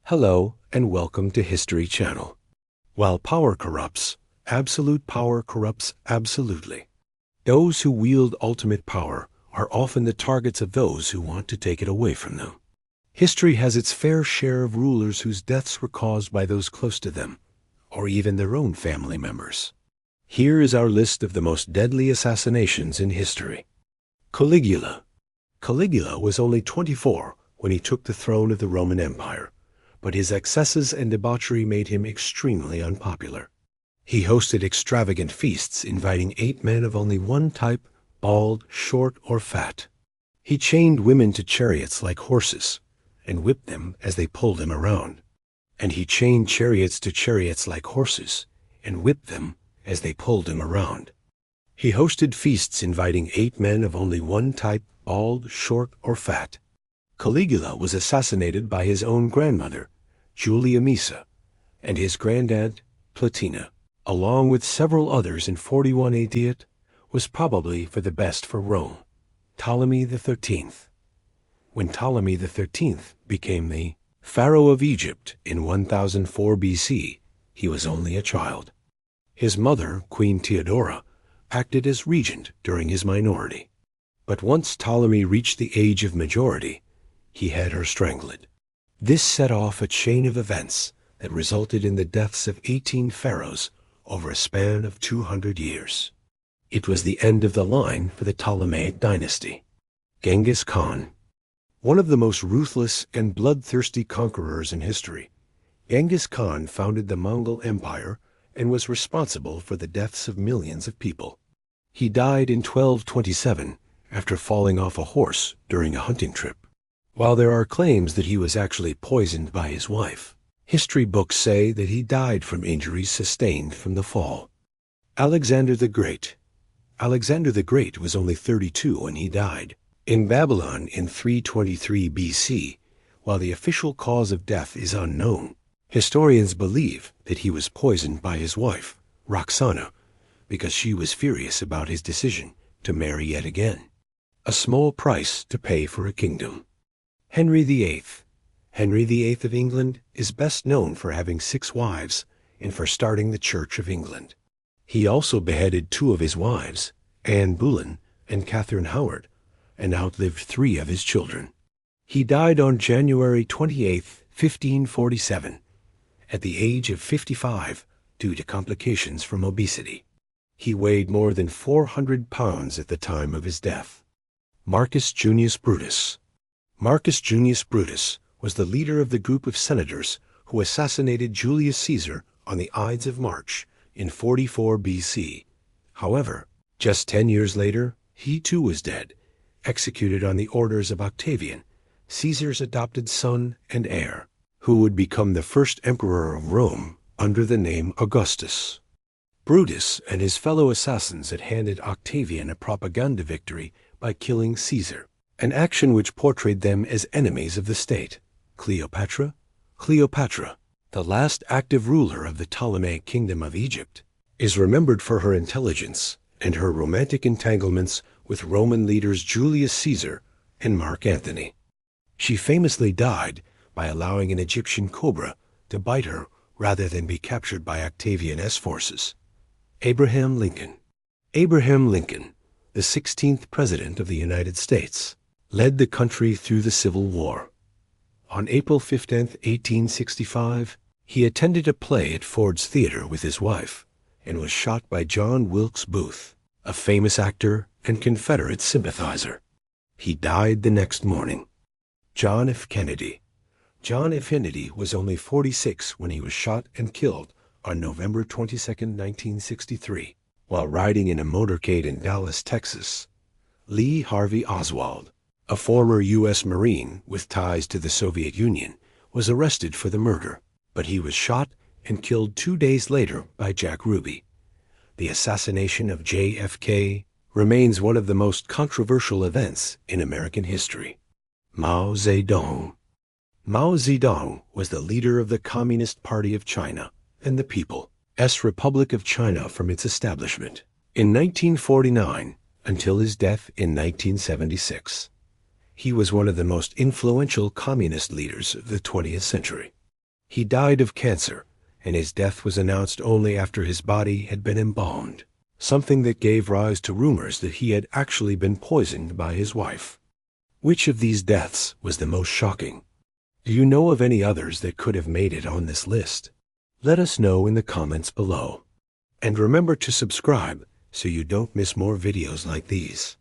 Hello and welcome to History Channel. While power corrupts, absolute power corrupts absolutely. Those who wield ultimate power are often the targets of those who want to take it away from them. History has its fair share of rulers whose deaths were caused by those close to them, or even their own family members. Here is our list of the most deadly assassinations in history. Caligula. Caligula was only 24 when he took the throne of the Roman Empire, but his excesses and debauchery made him extremely unpopular. He hosted extravagant feasts, inviting 8 men of only one type, bald, short, or fat. He chained women to chariots like horses, and whipped them as they pulled him around. And he chained chariots to chariots like horses, and whipped them as they pulled him around. He hosted feasts inviting 8 men of only one type, bald, short, or fat. Caligula was assassinated by his own grandmother, Julius Caesar, and his granddad, Plotina, along with several others in 41 AD. It was probably for the best for Rome. Ptolemy XIII. When Ptolemy XIII became the pharaoh of Egypt in 1004 BC, he was only a child. His mother, Queen Theodora, acted as regent during his minority. But once Ptolemy reached the age of majority, he had her strangled. This set off a chain of events that resulted in the deaths of 18 pharaohs over a span of 200 years. It was the end of the line for the Ptolemaic dynasty. Genghis Khan. One of the most ruthless and bloodthirsty conquerors in history, Genghis Khan founded the Mongol Empire and was responsible for the deaths of millions of people. He died in 1227 after falling off a horse during a hunting trip. While there are claims that he was actually poisoned by his wife, history books say that he died from injuries sustained from the fall. Alexander the Great. Alexander the Great was only 32 when he died in Babylon in 323 BC. While the official cause of death is unknown, historians believe that he was poisoned by his wife, Roxana, because she was furious about his decision to marry yet again. A small price to pay for a kingdom. Henry VIII. Henry VIII of England is best known for having 6 wives and for starting the Church of England. He also beheaded 2 of his wives, Anne Boleyn and Catherine Howard, and outlived 3 of his children. He died on January 28, 1547, at the age of 55 due to complications from obesity. He weighed more than 400 pounds at the time of his death. Marcus Junius Brutus. Marcus Junius Brutus was the leader of the group of senators who assassinated Julius Caesar on the Ides of March in 44 BC. However, just 10 years later, he too was dead, executed on the orders of Octavian, Caesar's adopted son and heir, who would become the first emperor of Rome under the name Augustus. Brutus and his fellow assassins had handed Octavian a propaganda victory by killing Caesar, an action which portrayed them as enemies of the state. Cleopatra. Cleopatra, the last active ruler of the Ptolemaic kingdom of Egypt, is remembered for her intelligence and her romantic entanglements with Roman leaders Julius Caesar and Mark Antony. She famously died by allowing an Egyptian cobra to bite her rather than be captured by Octavian's forces. Abraham Lincoln. Abraham Lincoln, the 16th President of the United States, led the country through the Civil War. On April 15, 1865, he attended a play at Ford's Theater with his wife and was shot by John Wilkes Booth, a famous actor and Confederate sympathizer. He died the next morning. John F. Kennedy. John F. Kennedy was only 46 when he was shot and killed on November 22, 1963, while riding in a motorcade in Dallas, Texas. Lee Harvey Oswald, a former U.S. Marine with ties to the Soviet Union, was arrested for the murder, but he was shot and killed 2 days later by Jack Ruby. The assassination of JFK remains one of the most controversial events in American history. Mao Zedong. Mao Zedong was the leader of the Communist Party of China and the People's Republic of China from its establishment in 1949 until his death in 1976. He was one of the most influential communist leaders of the 20th century. He died of cancer, and his death was announced only after his body had been embalmed, something that gave rise to rumors that he had actually been poisoned by his wife. Which of these deaths was the most shocking? Do you know of any others that could have made it on this list? Let us know in the comments below. And remember to subscribe so you don't miss more videos like these.